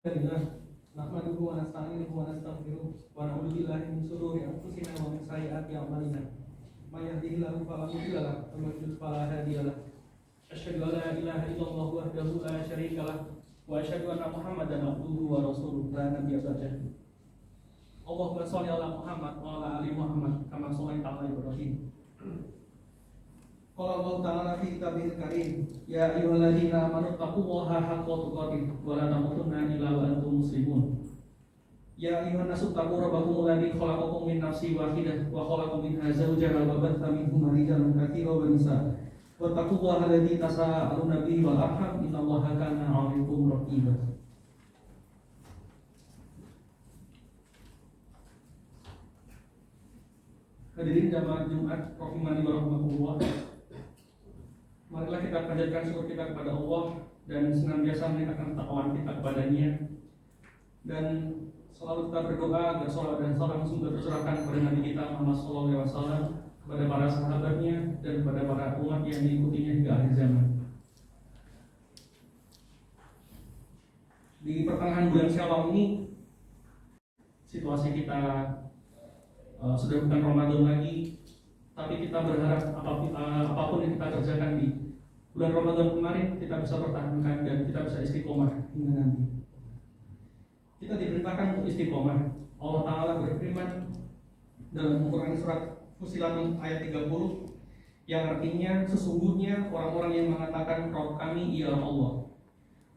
Nahmaduhu wa nasta'inuhu wa nastaghfiruh wa na'udzu billahi min shururi anfusina wa min sayyiati a'malina. May yahdihillahu fala mudilla lahu wa may yudlil fala hadiya lahu. Asyhadu an la ilaha illallah wahdahu la syarika lahu wa asyhadu anna Muhammadan abduhu wa rasuluh la nabiyya ba'dahu. Allahumma shalli ala Muhammad wa ala ali Muhammad kama shallaita ala Ibrahim. Qala Allah ta'ala fi kitabil karim, ya ayyuhalladzina amanu taqullaha haqqa tuqatih wa la tamutunna illa wa antum muslimun. Ya ayyuhan nasu taqu rabbakum alladzi khalaqakum min nafsin wahidah wa khalaqa minha zawjaha wa batha minhuma rijalan katsiran wa nisaa. Wattaqullaha alladzi tasaaluna bihi wal arham innallaha kana 'alaikum raqiba. Hadirin jamaah Jumat rahimani wa rahmatullah. Marilah kita panjatkan syukur kita kepada Allah dan senantiasa meningkatkan takwaan kita kepadanya, dan selalu kita berdoa agar salawat dan salam sungguh tercurahkan kepada Nabi kita Muhammad SAW, kepada para sahabatnya dan kepada para umat yang diikutinya hingga akhir zaman. Di pertengahan bulan Syawal ini situasi kita sudah bukan Ramadan lagi, tapi kita berharap apapun yang kita kerjakan di bulan Ramadan kemarin kita bisa pertahankan dan kita bisa istiqomah hingga nanti. Kita diperintahkan untuk istiqomah. Allah Ta'ala berfirman dalam Al-Quran surat Fussilat ayat 30, yang artinya sesungguhnya orang-orang yang mengatakan Rabb kami ialah Allah,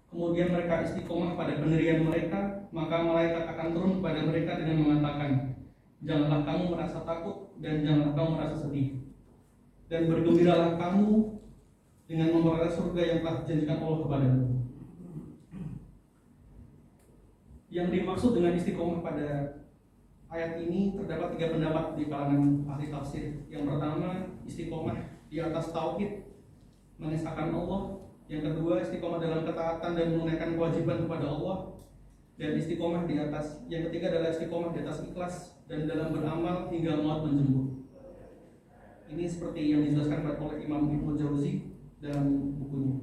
kemudian mereka istiqomah pada pendirian mereka, maka malaikat akan turun kepada mereka dengan mengatakan, janganlah kamu merasa takut dan janganlah kamu merasa sedih, dan bergembiralah kamu dengan memperoleh surga yang telah dijanjikan Allah kepadamu. Yang dimaksud dengan istiqomah pada ayat ini terdapat 3 pendapat di kalangan ahli tafsir. Yang pertama, istiqomah di atas tauhid, mengesahkan Allah. Yang kedua, istiqomah dalam ketaatan dan menunaikan kewajiban kepada Allah. Dan istiqomah di atas, yang ketiga adalah istiqomah di atas ikhlas dan dalam beramal hingga maut menjemput. Ini seperti yang dijelaskan oleh Imam Ibnu Jauzi dalam bukunya.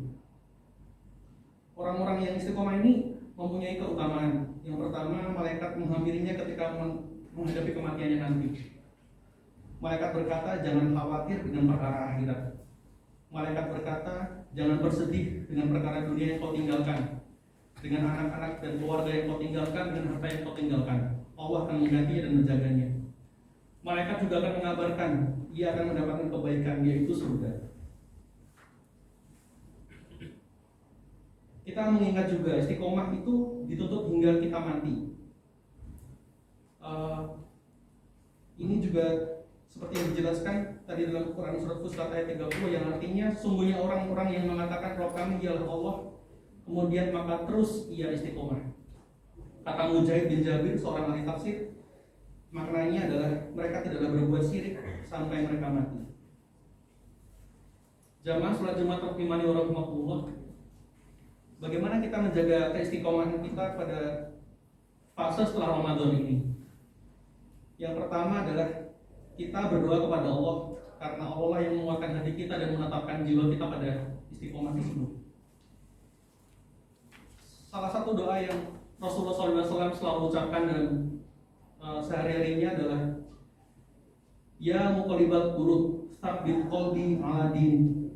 Orang-orang yang istiqomah ini mempunyai keutamaan. Yang pertama, malaikat menghampirinya ketika menghadapi kematiannya nanti. Malaikat berkata, jangan khawatir dengan perkara akhirat. Malaikat berkata, jangan bersedih dengan perkara dunia yang kau tinggalkan, dengan anak-anak dan keluarga yang kau tinggalkan, dengan harta yang kau tinggalkan. Allah akan menggantinya dan menjaganya. Malaikat juga akan mengabarkan ia akan mendapatkan kebaikan, yaitu surga. Kita mengingat juga istiqomah itu dituntut hingga kita mati. Ini juga seperti yang dijelaskan tadi dalam Quran surat Fussilat ayat 30, yang artinya sungguhnya orang-orang yang mengatakan Rabb kami ialah Allah, kemudian maka terus ia istiqomah. Kata Mujahid bin Jabir, seorang ahli tafsir, maknanya adalah mereka tidaklah berbuat syirik sampai mereka mati. Jamaah sholat Jumat rahimani wa rahmatullah, bagaimana kita menjaga keistiqomahan kita pada fase setelah Ramadan ini? Yang pertama adalah kita berdoa kepada Allah, karena Allah yang menguatkan hati kita dan menetapkan jiwa kita pada istiqomah tersebut. Salah satu doa yang Rasulullah SAW selalu ucapkan dalam sehari-harinya adalah, ya muqallibal qulub tsabbit qalbi ala din,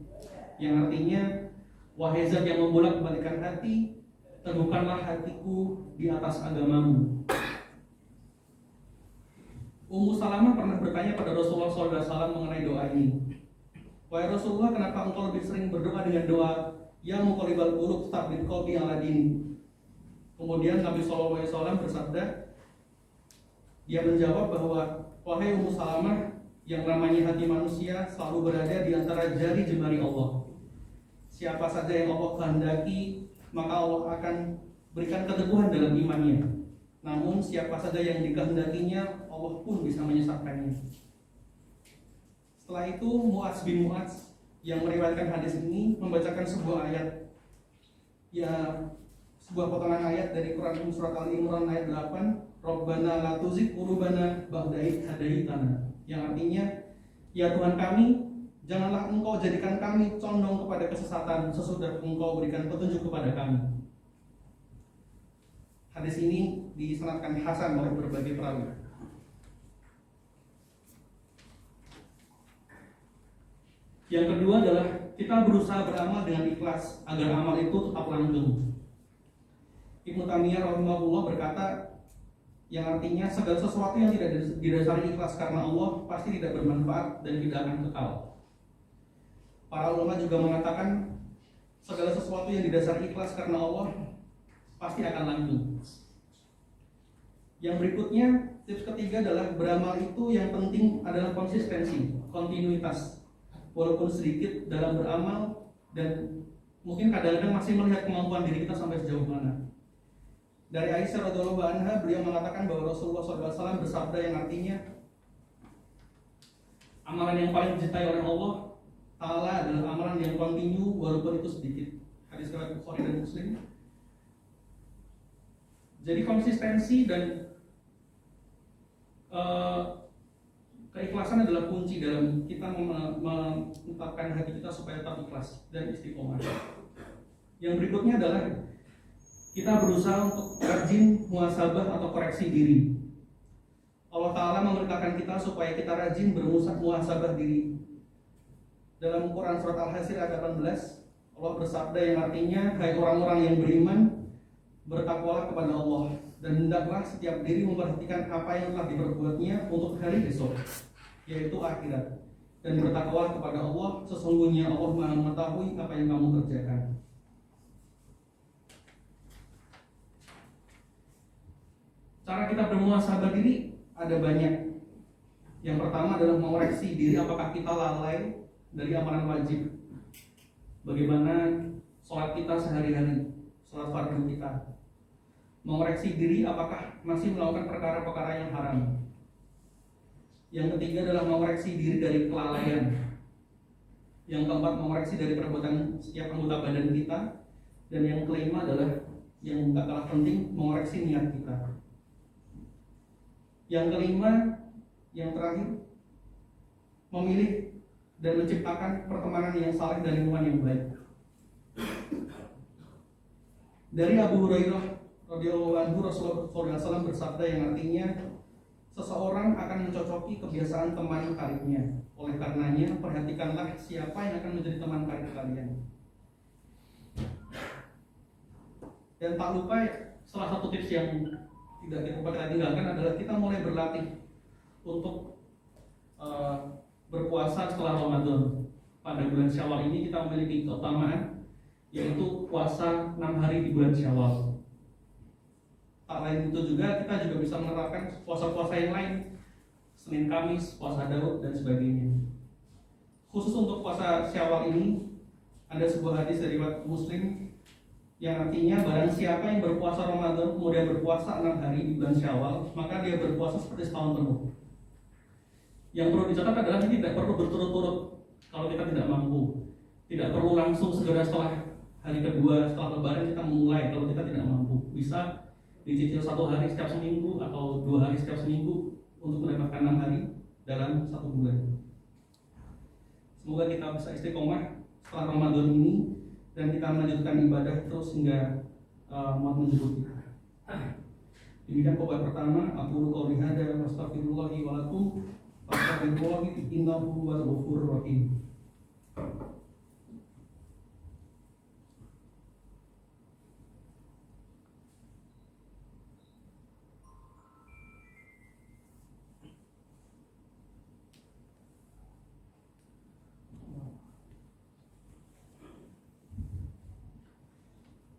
yang artinya, wahai zat yang membolak-balikan hati, teguhkanlah hatiku di atas agamamu. Ummu Salamah pernah bertanya pada Rasulullah SAW mengenai doa ini. Wahai Rasulullah, kenapa engkau lebih sering berdoa dengan doa ya muqallibal qulub tsabbit qalbi ala din? Kemudian Nabi SAW bersabda, dia menjawab bahwa, wahai Ummu Salamah, yang namanya hati manusia selalu berada di antara jari jemari Allah. Siapa saja yang Allah kehendaki, maka Allah akan berikan keteguhan dalam imannya. Namun siapa saja yang dikehendakinya, Allah pun bisa menyesatkannya. Setelah itu Mu'adz bin Mu'adz yang meriwayatkan hadis ini membacakan sebuah ayat, sebuah potongan ayat dari Quran surat Al-Imran ayat 8, Rabbana la tuzigh qulubana ba'da idh hadaitana, yang artinya, ya Tuhan kami, janganlah engkau jadikan kami condong kepada kesesatan sesudah engkau berikan petunjuk kepada kami. Hadis ini disanadkan hasan oleh berbagai perawi. Yang kedua adalah kita berusaha beramal dengan ikhlas agar amal itu tetap langgeng. Ibnu Taimiyah rahimahullah berkata, yang artinya segala sesuatu yang tidak didasari ikhlas karena Allah pasti tidak bermanfaat dan tidak akan kekal. Para ulama juga mengatakan segala sesuatu yang didasari ikhlas karena Allah pasti akan langgeng. Yang berikutnya, tips ketiga adalah beramal itu yang penting adalah konsistensi, kontinuitas. Walaupun sedikit dalam beramal, dan mungkin kadang-kadang masih melihat kemampuan diri kita sampai sejauh mana. Dari Aisyah radhiyallahu anha, beliau mengatakan bahwa Rasulullah SAW bersabda yang artinya amalan yang paling dicintai oleh Allah Ta'ala adalah amalan yang kontinu walaupun itu sedikit. Hadis riwayat Bukhari dan Muslim. Jadi konsistensi dan keikhlasan adalah kunci dalam kita menetapkan hati kita supaya tetap ikhlas dan istiqomah. Yang berikutnya adalah kita berusaha untuk rajin muhasabah atau koreksi diri. Allah Ta'ala memerintahkan kita supaya kita rajin bermuhasabah diri. Dalam Quran surat Al-Hasr ayat 18, Allah bersabda yang artinya, hai orang-orang yang beriman, bertakwalah kepada Allah, dan hendaklah setiap diri memperhatikan apa yang telah diperbuatnya untuk hari esok, yaitu akhirat. Dan bertakwalah kepada Allah, sesungguhnya Allah Maha mengetahui apa yang kamu kerjakan. Cara kita bermuhasabah diri ada banyak. Yang pertama adalah mengoreksi diri apakah kita lalai dari amalan wajib. Bagaimana sholat kita sehari-hari, sholat fardu kita. Mengoreksi diri apakah masih melakukan perkara-perkara yang haram. Yang ketiga adalah mengoreksi diri dari kelalaian. Yang keempat, mengoreksi dari perbuatan setiap anggota badan kita. Dan yang kelima adalah yang tak kalah penting, mengoreksi niat kita. Yang kelima, yang terakhir, memilih dan menciptakan pertemanan yang saleh dan lingkungan yang baik. Dari Abu Hurairah radhiyallahu anhu, Rasulullah SAW bersabda yang artinya seseorang akan mencocoki kebiasaan teman karibnya. Oleh karenanya, perhatikanlah siapa yang akan menjadi teman karib kalian. Dan tak lupa, salah satu tips yang tidak kita tinggalkan adalah kita mulai berlatih untuk berpuasa setelah Ramadan. Pada bulan Syawal ini kita memiliki keutamaan, yaitu puasa 6 hari di bulan Syawal. Tak lain itu juga, kita juga bisa menerapkan puasa-puasa yang lain, Senin Kamis, puasa Daud, dan sebagainya. Khusus untuk puasa Syawal ini, ada sebuah hadis dari riwayat Muslim yang artinya barang siapa yang berpuasa Ramadan kemudian berpuasa 6 hari di bulan Syawal, maka dia berpuasa seperti setahun penuh. Yang perlu dicatat adalah ini tidak perlu berturut-turut kalau kita tidak mampu. Tidak perlu langsung segera setelah hari kedua setelah Lebaran kita memulai kalau kita tidak mampu. Bisa dicicil 1 hari setiap seminggu atau 2 hari setiap seminggu untuk mendapatkan 6 hari dalam 1 bulan. Semoga kita bisa istiqomah setelah Ramadan ini dan kita melanjutkan ibadah terus hingga maut menjemput kita. Demikian pokok pertama, aku qouli hadza wa astaghfirullahi wa lakum fastaghfirullahi innahu huwal ghafurur rahim.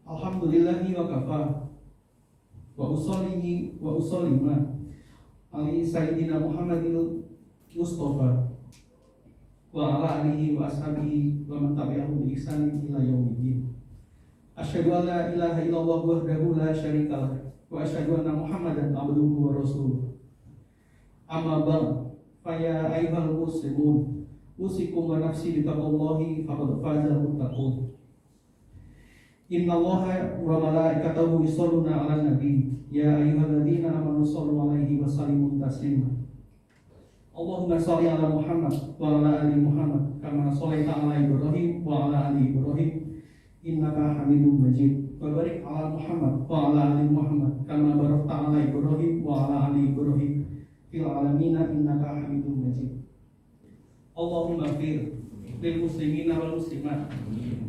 Alhamdulillahi wa kafa wa usollihi wa usallima ali sayyidina Muhammadil Mustafa wa ala alihi wa ashabihi wa man tabi'ahum bi ihsanin ila yaumiddin. Asyhadu an la ilaha illallah wahdahu la syarikalah wa asyhadu anna Muhammadan abduhu wa rasuluh. Amma ba'd, fa ya ayyuhal muslimun, usikum wa nafsi bittaqullahi faqad fazal muttaqun. Innallaha wa malaikatahu yusholluna 'alan nabi ya ayyuhalladzina amanu shollu 'alaihi wa sallimu taslima. Allahumma shalli 'ala Muhammad wa 'ala ali Muhammad kama shallaita 'ala Ibrahim wa 'ala ali Ibrahim innaka Hamidum Majid. wa barik ala Muhammad wa ala ali Muhammad kama barakta ala Ibrahim wa ala ali Ibrahim fil alamin innaka Hamidum Majid. Allahumma fir lil muslimina wal muslimat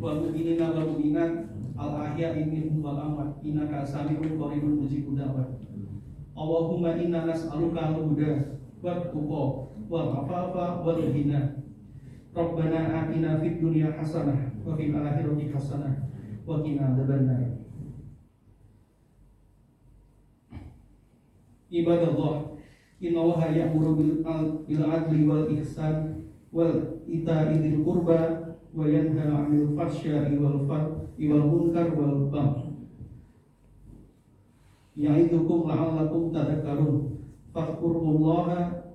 wal mu'minina wal mu'minat al ahya'i minhum wal amwat innaka sami'un qaribun mujibud da'wat. Allahumma inna nas'aluka al-huda wat tuqa wal afafa wal ghina. Rabbana atina fid dunya hasanah wa fil akhirati hasanah wa qina adzabannar. Ibadallah, innallaha ya'muru bil adli wal ihsan wal ita'i dzil qurba wa yanha 'anil fahsya'i wal munkar wal baghi. Ya'idukum la'allakum tadhakkarun. Fadhkurullaha